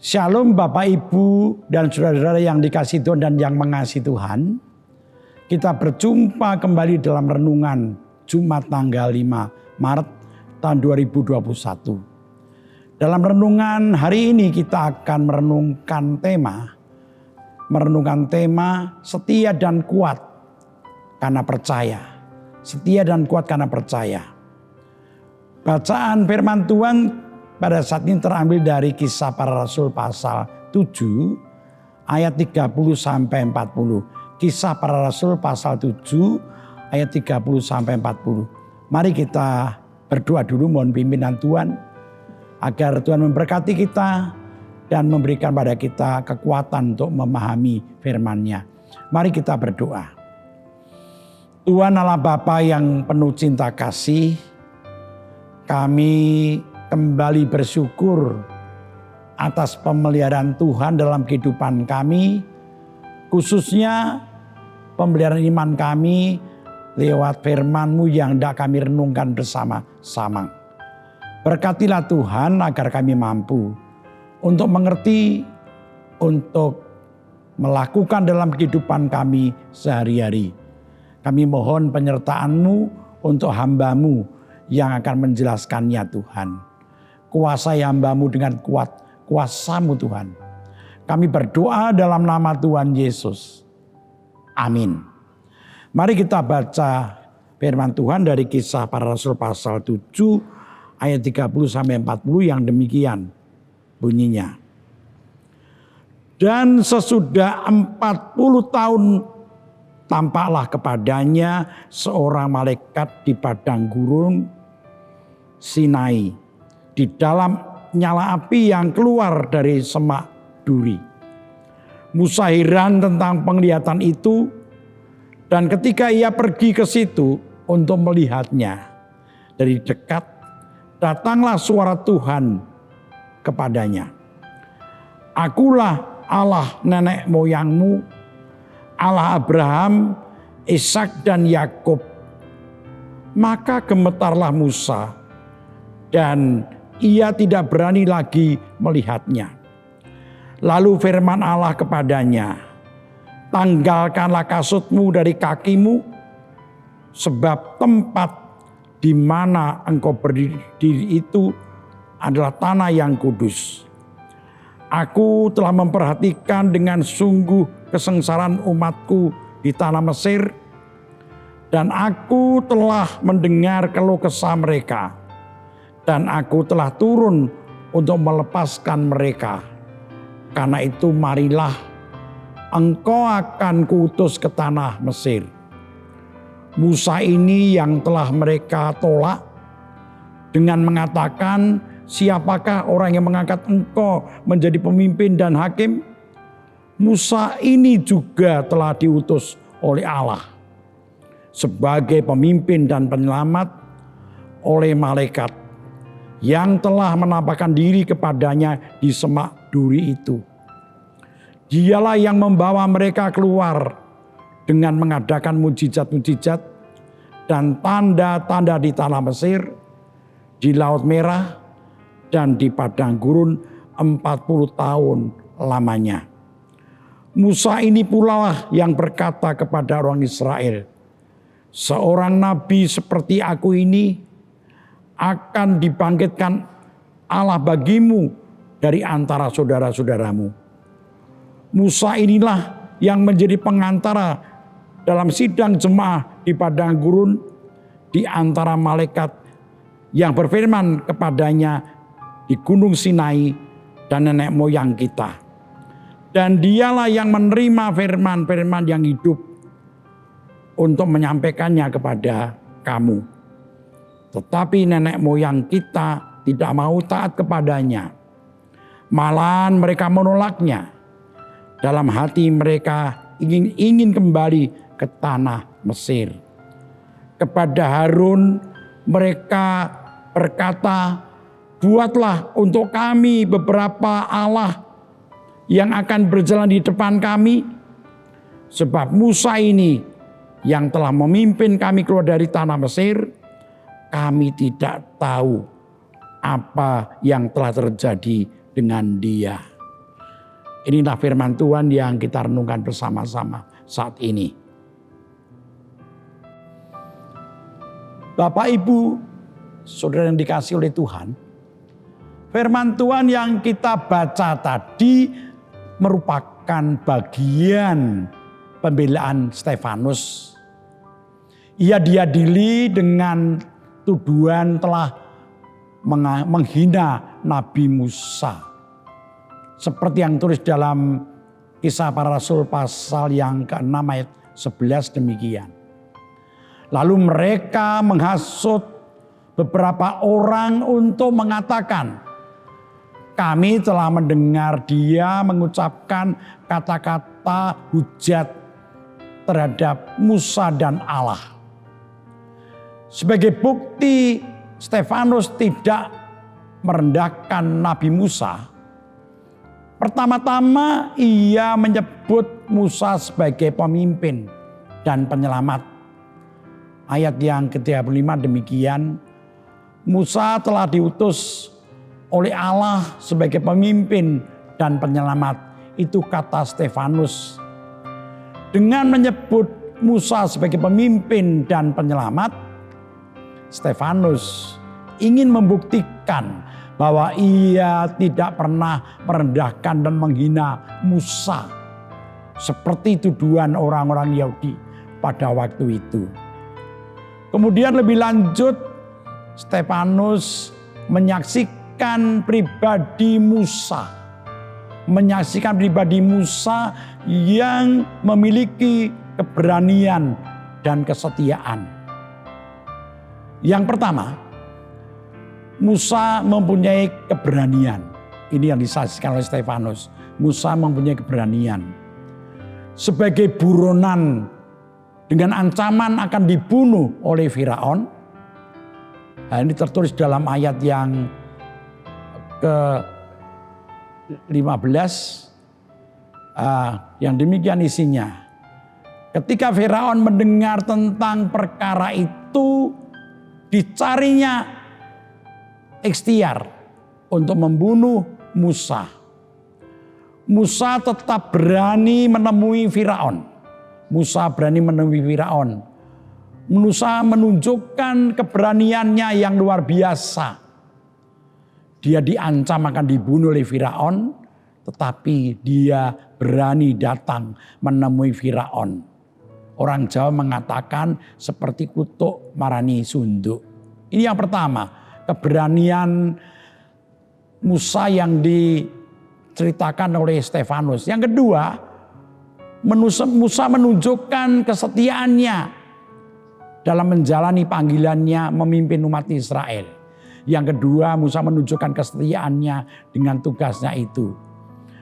Shalom Bapak Ibu dan saudara-saudara yang dikasihi Tuhan dan yang mengasihi Tuhan. Kita berjumpa kembali dalam renungan Jumat tanggal 5 Maret tahun 2021. Dalam renungan hari ini kita akan merenungkan setia dan kuat karena percaya. Setia dan kuat karena percaya. Bacaan firman Tuhan pada saat ini terambil dari Kisah Para Rasul pasal 7 ayat 30 sampai 40. Kisah Para Rasul pasal 7 ayat 30 sampai 40. Mari kita berdoa dulu, mohon pimpinan Tuhan agar Tuhan memberkati kita dan memberikan pada kita kekuatan untuk memahami firman-Nya. Mari kita berdoa. Tuhan Allah Bapa yang penuh cinta kasih, kami kembali bersyukur atas pemeliharaan Tuhan dalam kehidupan kami, khususnya pemeliharaan iman kami lewat firman-Mu yang hendak kami renungkan bersama-sama. Berkatilah Tuhan agar kami mampu untuk mengerti, untuk melakukan dalam kehidupan kami sehari-hari. Kami mohon penyertaan-Mu untuk hamba-Mu yang akan menjelaskannya Tuhan. Kuasai hamba-Mu dengan kuasa-Mu Tuhan. Kami berdoa dalam nama Tuhan Yesus. Amin. Mari kita baca firman Tuhan dari Kisah Para Rasul pasal 7 ayat 30 sampai 40 yang demikian bunyinya. Dan sesudah 40 tahun tampaklah kepadanya seorang malaikat di padang gurun Sinai, di dalam nyala api yang keluar dari semak duri. Musa heran tentang penglihatan itu, dan ketika ia pergi ke situ untuk melihatnya dari dekat, datanglah suara Tuhan kepadanya. Akulah Allah nenek moyangmu, Allah Abraham, Ishak dan Yakub. Maka gemetarlah Musa dan ia tidak berani lagi melihatnya. Lalu firman Allah kepadanya, tanggalkanlah kasutmu dari kakimu, sebab tempat di mana engkau berdiri itu adalah tanah yang kudus. Aku telah memperhatikan dengan sungguh kesengsaraan umatku di tanah Mesir, dan aku telah mendengar keluh kesah mereka, dan aku telah turun untuk melepaskan mereka. Karena itu marilah engkau akan kuutus ke tanah Mesir. Musa ini yang telah mereka tolak dengan mengatakan, siapakah orang yang mengangkat engkau menjadi pemimpin dan hakim? Musa ini juga telah diutus oleh Allah sebagai pemimpin dan penyelamat oleh malaikat yang telah menampakkan diri kepadanya di semak duri itu. Dialah yang membawa mereka keluar dengan mengadakan mujizat-mujizat dan tanda-tanda di tanah Mesir, di Laut Merah, dan di padang gurun 40 tahun lamanya. Musa ini pula lah yang berkata kepada orang Israel, seorang nabi seperti aku ini akan dibangkitkan Allah bagimu dari antara saudara-saudaramu. Musa inilah yang menjadi pengantara dalam sidang jemaah di padang gurun di antara malaikat yang berfirman kepadanya di gunung Sinai dan nenek moyang kita. Dan dialah yang menerima firman-firman yang hidup untuk menyampaikannya kepada kamu. Tetapi nenek moyang kita tidak mau taat kepadanya. Malahan mereka menolaknya. Dalam hati mereka ingin kembali ke tanah Mesir. Kepada Harun mereka berkata, buatlah untuk kami beberapa Allah yang akan berjalan di depan kami. Sebab Musa ini yang telah memimpin kami keluar dari tanah Mesir, kami tidak tahu apa yang telah terjadi dengan dia. Inilah firman Tuhan yang kita renungkan bersama-sama saat ini. Bapak, Ibu, saudara yang dikasihi oleh Tuhan, firman Tuhan yang kita baca tadi merupakan bagian pembelaan Stefanus. Ia diadili dengan tuduhan telah menghina Nabi Musa. Seperti yang tulis dalam Kisah Para Rasul pasal yang ke-6 ayat 11 demikian. Lalu mereka menghasut beberapa orang untuk mengatakan, kami telah mendengar dia mengucapkan kata-kata hujat terhadap Musa dan Allah. Sebagai bukti Stefanus tidak merendahkan Nabi Musa, pertama-tama ia menyebut Musa sebagai pemimpin dan penyelamat. Ayat yang ke-35 demikian, Musa telah diutus oleh Allah sebagai pemimpin dan penyelamat. Itu kata Stefanus. Dengan menyebut Musa sebagai pemimpin dan penyelamat, Stefanus ingin membuktikan bahwa ia tidak pernah merendahkan dan menghina Musa seperti tuduhan orang-orang Yahudi pada waktu itu. Kemudian lebih lanjut, Stefanus menyaksikan pribadi Musa. Menyaksikan pribadi Musa yang memiliki keberanian dan kesetiaan. Yang pertama, Musa mempunyai keberanian. Ini yang disaksikan oleh Stefanus. Musa mempunyai keberanian. Sebagai buronan dengan ancaman akan dibunuh oleh Firaun. Nah, ini tertulis dalam ayat yang ke-15. Yang demikian isinya. Ketika Firaun mendengar tentang perkara itu, dicarinya ikhtiar untuk membunuh Musa. Musa tetap berani menemui Firaun. Musa berani menemui Firaun. Musa menunjukkan keberaniannya yang luar biasa. Dia diancam akan dibunuh oleh Firaun, tetapi dia berani datang menemui Firaun. Orang Jawa mengatakan seperti kutuk marani sunduk. Ini yang pertama, keberanian Musa yang diceritakan oleh Stefanus. Yang kedua, Musa menunjukkan kesetiaannya dalam menjalani panggilannya memimpin umat Israel. Yang kedua, Musa menunjukkan kesetiaannya dengan tugasnya itu.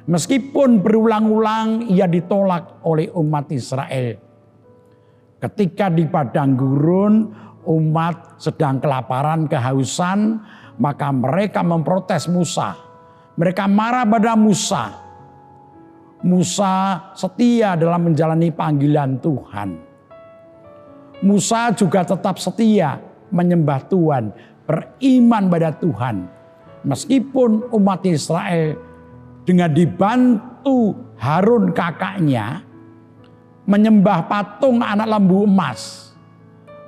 Meskipun berulang-ulang ia ditolak oleh umat Israel. Ketika di padang gurun umat sedang kelaparan, kehausan, maka mereka memprotes Musa. Mereka marah pada Musa. Musa setia dalam menjalani panggilan Tuhan. Musa juga tetap setia menyembah Tuhan, beriman pada Tuhan. Meskipun umat Israel dengan dibantu Harun kakaknya menyembah patung anak lembu emas,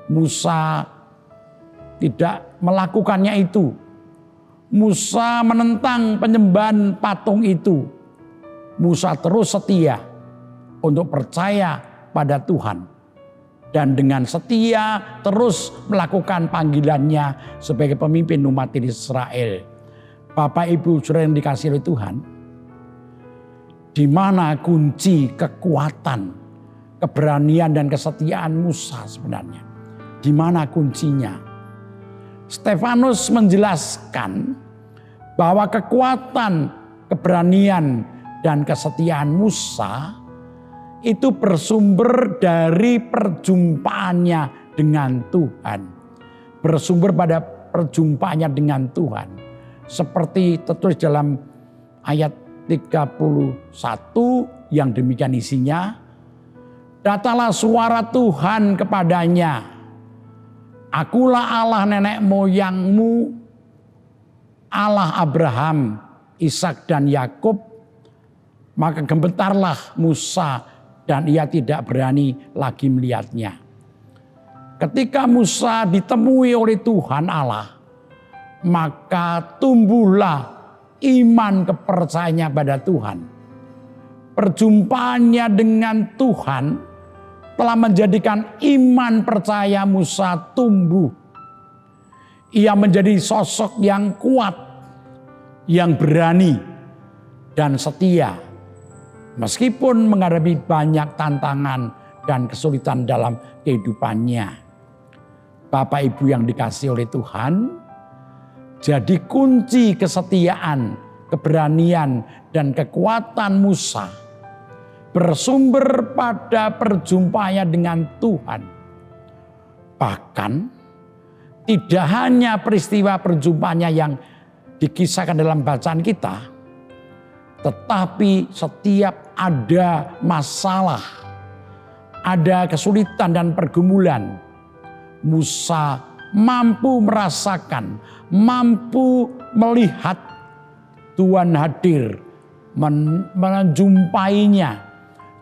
Musa tidak melakukannya itu. Musa menentang penyembahan patung itu. Musa terus setia untuk percaya pada Tuhan. Dan dengan setia terus melakukan panggilannya sebagai pemimpin umat Israel. Bapak Ibu saudara yang dikasihi oleh Tuhan. Di mana kunci kekuatan, keberanian dan kesetiaan Musa sebenarnya? Di mana kuncinya? Stefanus menjelaskan bahwa kekuatan, keberanian dan kesetiaan Musa itu bersumber dari perjumpaannya dengan Tuhan. Bersumber pada perjumpaannya dengan Tuhan. Seperti tertulis dalam ayat 31 yang demikian isinya. Datanglah suara Tuhan kepadanya. Akulah Allah nenek moyangmu, Allah Abraham, Ishak dan Yakub. Maka gemetarlah Musa dan ia tidak berani lagi melihatnya. Ketika Musa ditemui oleh Tuhan Allah, maka tumbuhlah iman kepercayaannya pada Tuhan. Perjumpaannya dengan Tuhan telah menjadikan iman percaya Musa tumbuh. Ia menjadi sosok yang kuat, yang berani dan setia. Meskipun menghadapi banyak tantangan dan kesulitan dalam kehidupannya. Bapak Ibu yang dikasihi oleh Tuhan, jadi kunci kesetiaan, keberanian dan kekuatan Musa bersumber pada perjumpaannya dengan Tuhan. Bahkan tidak hanya peristiwa perjumpaannya yang dikisahkan dalam bacaan kita, tetapi setiap ada masalah, ada kesulitan dan pergumulan, Musa mampu merasakan, mampu melihat Tuhan hadir menjumpainya,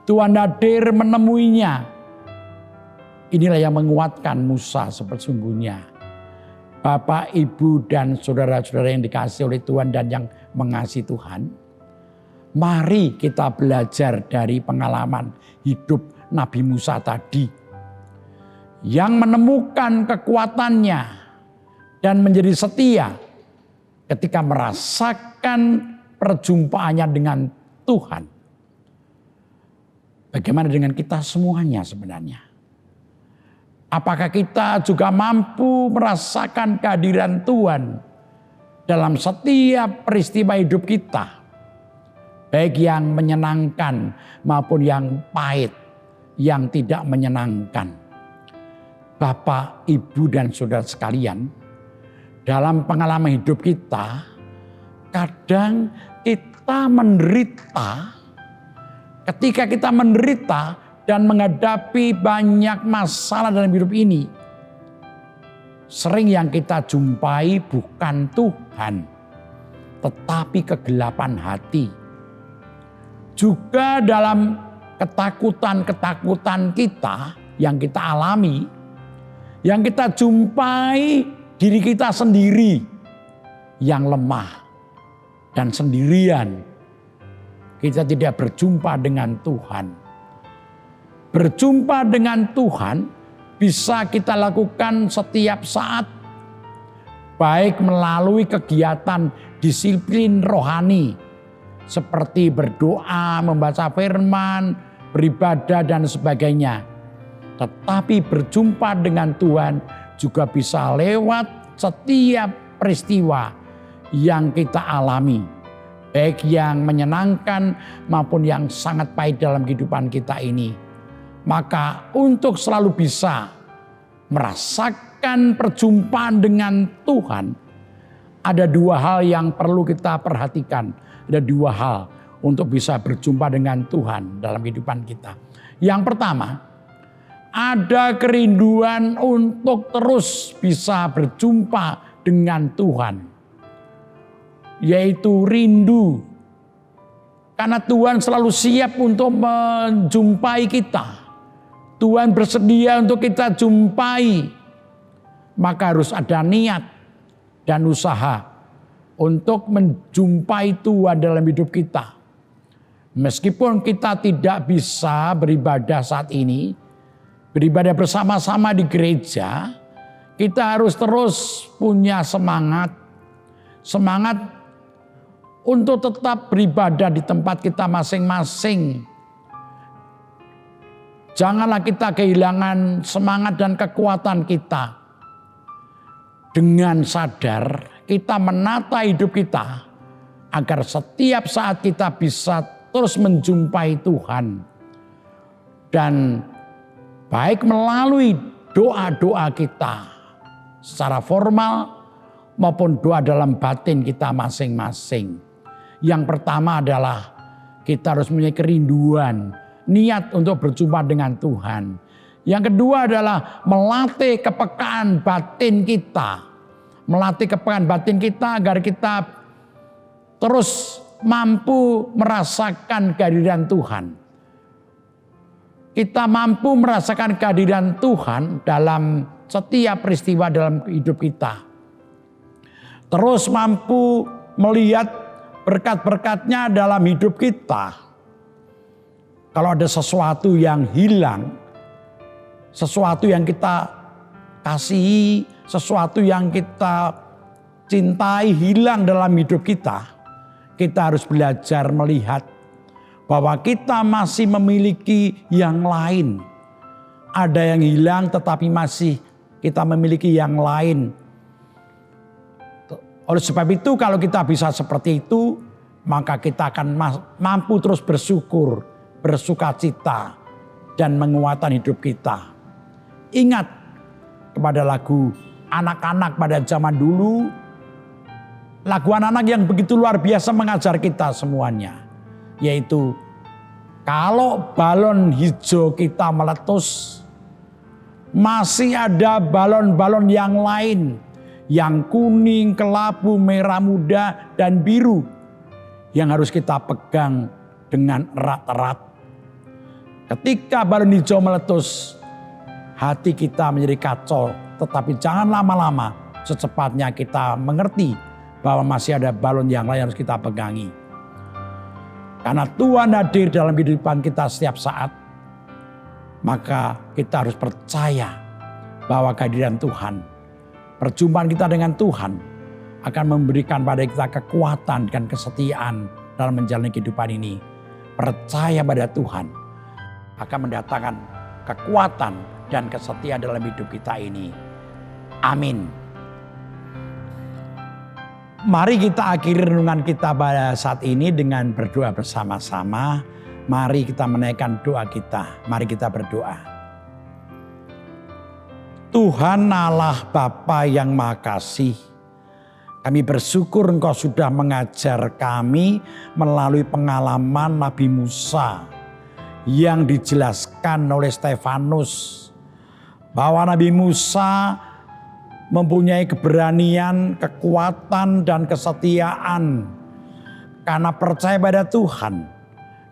Tuhan hadir menemuinya. Inilah yang menguatkan Musa sesungguhnya. Bapak, Ibu, dan saudara-saudara yang dikasihi oleh Tuhan dan yang mengasihi Tuhan, mari kita belajar dari pengalaman hidup Nabi Musa tadi, yang menemukan kekuatannya dan menjadi setia ketika merasakan perjumpaannya dengan Tuhan. Bagaimana dengan kita semuanya sebenarnya? Apakah kita juga mampu merasakan kehadiran Tuhan dalam setiap peristiwa hidup kita? Baik yang menyenangkan maupun yang pahit, yang tidak menyenangkan. Bapak, Ibu, dan saudara sekalian, dalam pengalaman hidup kita, kadang kita menderita. Ketika kita menderita dan menghadapi banyak masalah dalam hidup ini, sering yang kita jumpai bukan Tuhan, tetapi kegelapan hati. Juga dalam ketakutan-ketakutan kita yang kita alami, yang kita jumpai diri kita sendiri yang lemah dan sendirian. Kita tidak berjumpa dengan Tuhan. Berjumpa dengan Tuhan bisa kita lakukan setiap saat, baik melalui kegiatan disiplin rohani seperti berdoa, membaca firman, beribadah dan sebagainya. Tetapi berjumpa dengan Tuhan juga bisa lewat setiap peristiwa yang kita alami, baik yang menyenangkan maupun yang sangat pahit dalam kehidupan kita ini. Maka untuk selalu bisa merasakan perjumpaan dengan Tuhan, ada dua hal yang perlu kita perhatikan. Ada dua hal untuk bisa berjumpa dengan Tuhan dalam kehidupan kita. Yang pertama, ada kerinduan untuk terus bisa berjumpa dengan Tuhan. Yaitu rindu. Karena Tuhan selalu siap untuk menjumpai kita. Tuhan bersedia untuk kita jumpai. Maka harus ada niat dan usaha untuk menjumpai Tuhan dalam hidup kita. Meskipun kita tidak bisa beribadah saat ini, beribadah bersama-sama di gereja, kita harus terus punya semangat untuk tetap beribadah di tempat kita masing-masing. Janganlah kita kehilangan semangat dan kekuatan kita. Dengan sadar kita menata hidup kita agar setiap saat kita bisa terus menjumpai Tuhan. Dan baik melalui doa-doa kita secara formal maupun doa dalam batin kita masing-masing. Yang pertama adalah kita harus mempunyai kerinduan, niat untuk berjumpa dengan Tuhan. Yang kedua adalah melatih kepekaan batin kita. Melatih kepekaan batin kita agar kita terus mampu merasakan kehadiran Tuhan. Kita mampu merasakan kehadiran Tuhan dalam setiap peristiwa dalam hidup kita. Terus mampu melihat berkat-berkatnya dalam hidup kita. Kalau ada sesuatu yang hilang, sesuatu yang kita kasihi, sesuatu yang kita cintai hilang dalam hidup kita harus belajar melihat bahwa kita masih memiliki yang lain. Ada yang hilang tetapi masih kita memiliki yang lain. Oleh sebab itu kalau kita bisa seperti itu, maka kita akan mampu terus bersyukur, bersukacita, dan menguatkan hidup kita. Ingat kepada lagu anak-anak pada zaman dulu, lagu anak-anak yang begitu luar biasa mengajar kita semuanya. Yaitu kalau balon hijau kita meletus, masih ada balon-balon yang lain. Yang kuning, kelabu, merah muda, dan biru. Yang harus kita pegang dengan erat-erat. Ketika balon hijau meletus, hati kita menjadi kacau. Tetapi jangan lama-lama, secepatnya kita mengerti bahwa masih ada balon yang lain yang harus kita pegangi. Karena Tuhan hadir dalam kehidupan kita setiap saat, maka kita harus percaya bahwa kehadiran Tuhan, perjumpaan kita dengan Tuhan akan memberikan pada kita kekuatan dan kesetiaan dalam menjalani kehidupan ini. Percaya pada Tuhan akan mendatangkan kekuatan dan kesetiaan dalam hidup kita ini. Amin. Mari kita akhiri renungan kita pada saat ini dengan berdoa bersama-sama. Mari kita menaikkan doa kita. Mari kita berdoa. Tuhan Allah Bapa yang Maha Kasih, kami bersyukur Engkau sudah mengajar kami melalui pengalaman Nabi Musa yang dijelaskan oleh Stefanus. Bahwa Nabi Musa mempunyai keberanian, kekuatan, dan kesetiaan karena percaya pada Tuhan.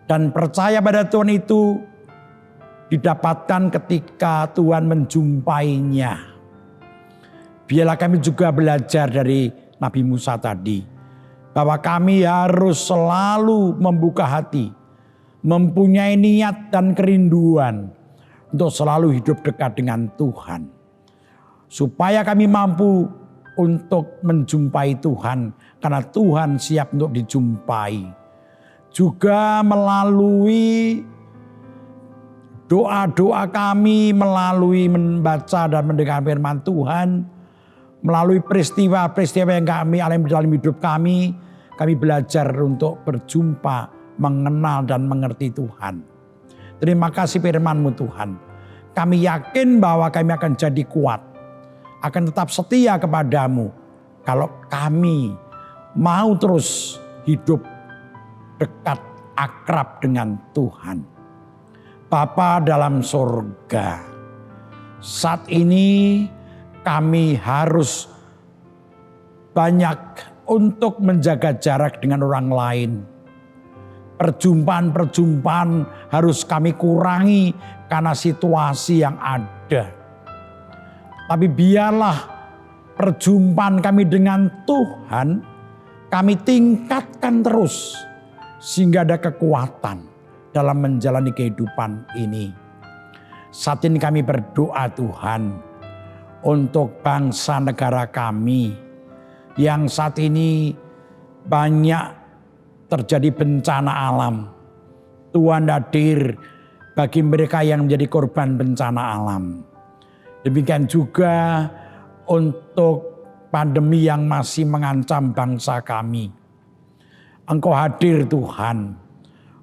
Dan percaya pada Tuhan itu didapatkan ketika Tuhan menjumpainya. Biarlah kami juga belajar dari Nabi Musa tadi, bahwa kami harus selalu membuka hati, mempunyai niat dan kerinduan untuk selalu hidup dekat dengan Tuhan. Supaya kami mampu untuk menjumpai Tuhan, karena Tuhan siap untuk dijumpai. Juga melalui doa-doa kami, melalui membaca dan mendengar firman Tuhan, melalui peristiwa-peristiwa yang kami alami dalam hidup kami belajar untuk berjumpa, mengenal dan mengerti Tuhan. Terima kasih firman-Mu Tuhan. Kami yakin bahwa kami akan jadi kuat, akan tetap setia kepadamu kalau kami mau terus hidup dekat, akrab dengan Tuhan. Bapa dalam surga, saat ini kami harus banyak untuk menjaga jarak dengan orang lain. Perjumpaan-perjumpaan harus kami kurangi karena situasi yang ada. Tapi biarlah perjumpaan kami dengan Tuhan kami tingkatkan terus, sehingga ada kekuatan dalam menjalani kehidupan ini. Saat ini kami berdoa Tuhan untuk bangsa negara kami yang saat ini banyak terjadi bencana alam. Tuhan hadir bagi mereka yang menjadi korban bencana alam. Demikian juga untuk pandemi yang masih mengancam bangsa kami. Engkau hadir Tuhan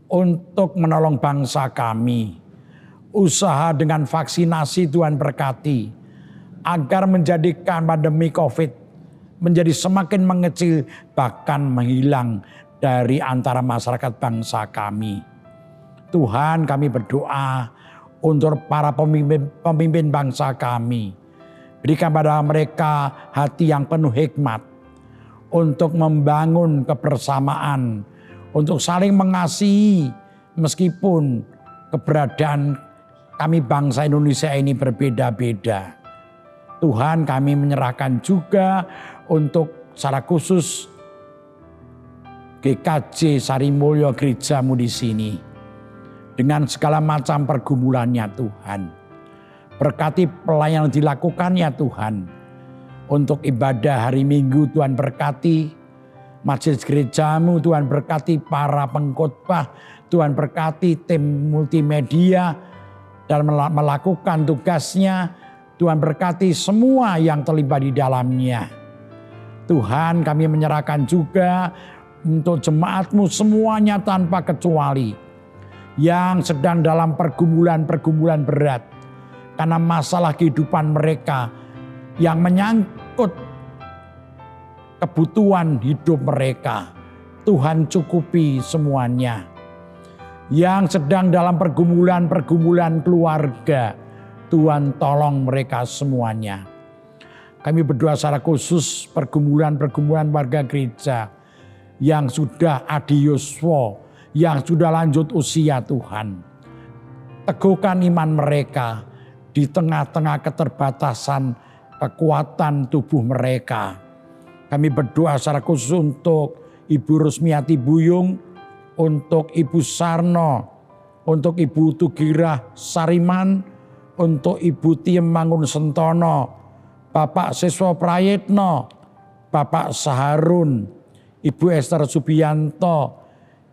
untuk menolong bangsa kami. Usaha dengan vaksinasi Tuhan berkati agar menjadikan pandemi COVID menjadi semakin mengecil bahkan menghilang dari antara masyarakat bangsa kami. Tuhan, kami berdoa untuk para pemimpin bangsa kami. Berikan pada mereka hati yang penuh hikmat untuk membangun kebersamaan, untuk saling mengasihi meskipun keberadaan kami bangsa Indonesia ini berbeda-beda. Tuhan, kami menyerahkan juga untuk secara khusus GKJ Sarimulyo gerejamu di sini. Dengan segala macam pergumulannya Tuhan. Berkati pelayanan dilakukannya Tuhan. Untuk ibadah hari Minggu Tuhan berkati. Majelis gerejamu Tuhan berkati, para pengkhotbah Tuhan berkati, tim multimedia dan melakukan tugasnya. Tuhan berkati semua yang terlibat di dalamnya. Tuhan, kami menyerahkan juga untuk jemaatmu semuanya tanpa kecuali yang sedang dalam pergumulan-pergumulan berat karena masalah kehidupan mereka yang menyangkut kebutuhan hidup mereka. Tuhan cukupi semuanya. Yang sedang dalam pergumulan-pergumulan keluarga, Tuhan tolong mereka semuanya. Kami berdoa secara khusus pergumulan-pergumulan warga gereja yang sudah adioswo, yang sudah lanjut usia Tuhan. Teguhkan iman mereka di tengah-tengah keterbatasan kekuatan tubuh mereka. Kami berdoa secara khusus untuk Ibu Rusmiati Buyung, untuk Ibu Sarno, untuk Ibu Tugirah Sariman, untuk Ibu Tiem Mangun Sentono, Bapak Siswa Prayetno, Bapak Saharun, Ibu Esther Subianto,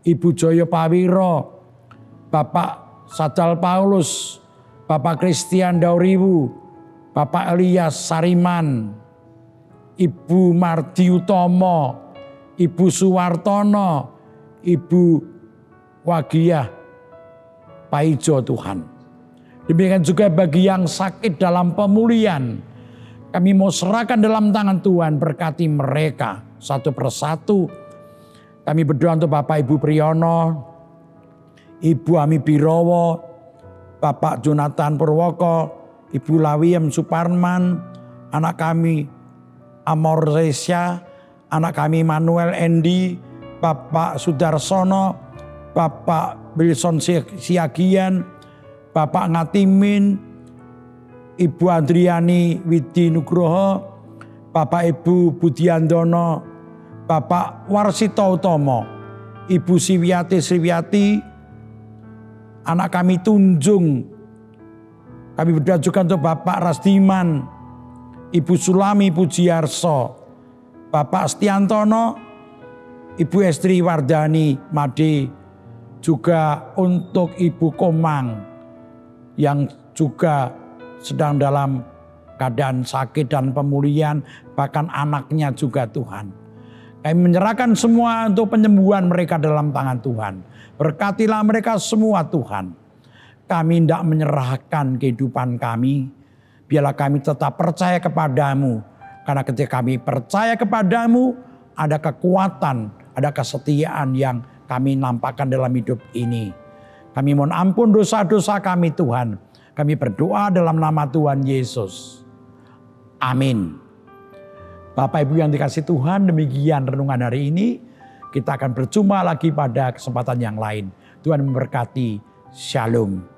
Ibu Joyo Pawiro, Bapak Sadal Paulus, Bapak Christian Dauriwu, Bapak Elias Sariman, Ibu Mardi Utomo, Ibu Suwartono, Ibu Wagiyah Paijo Tuhan. Demikian juga bagi yang sakit dalam pemulihan, kami mau serahkan dalam tangan Tuhan, berkati mereka satu persatu. Kami berdoa untuk Bapak Ibu Priyono, Ibu Ami Birowo, Bapak Jonathan Purwoko, Ibu Lawiem Suparman, anak kami Amor Resya, anak kami Manuel Endi, Bapak Sudarsono, Bapak Wilson Siagian, Bapak Ngatimin, Ibu Andriani Widi Nugroho, Bapak Ibu Budiandono, Bapak Warsito Utomo, Ibu Sriwiyati, anak kami Tunjung. Kami berdoa juga untuk Bapak Rasdiman, Ibu Sulami Pujiarso, Bapak Stiantono, Ibu Estri Wardani Made, juga untuk Ibu Komang yang juga sedang dalam keadaan sakit dan pemulihan, bahkan anaknya juga Tuhan. Kami menyerahkan semua untuk penyembuhan mereka dalam tangan Tuhan. Berkatilah mereka semua Tuhan. Kami tidak menyerahkan kehidupan kami. Biarlah kami tetap percaya kepadamu. Karena ketika kami percaya kepadamu, ada kekuatan, ada kesetiaan yang kami nampakkan dalam hidup ini. Kami mohon ampun dosa-dosa kami Tuhan. Kami berdoa dalam nama Tuhan Yesus. Amin. Bapak Ibu yang dikasihi Tuhan, demikian renungan hari ini. Kita akan berjumpa lagi pada kesempatan yang lain. Tuhan memberkati. Shalom.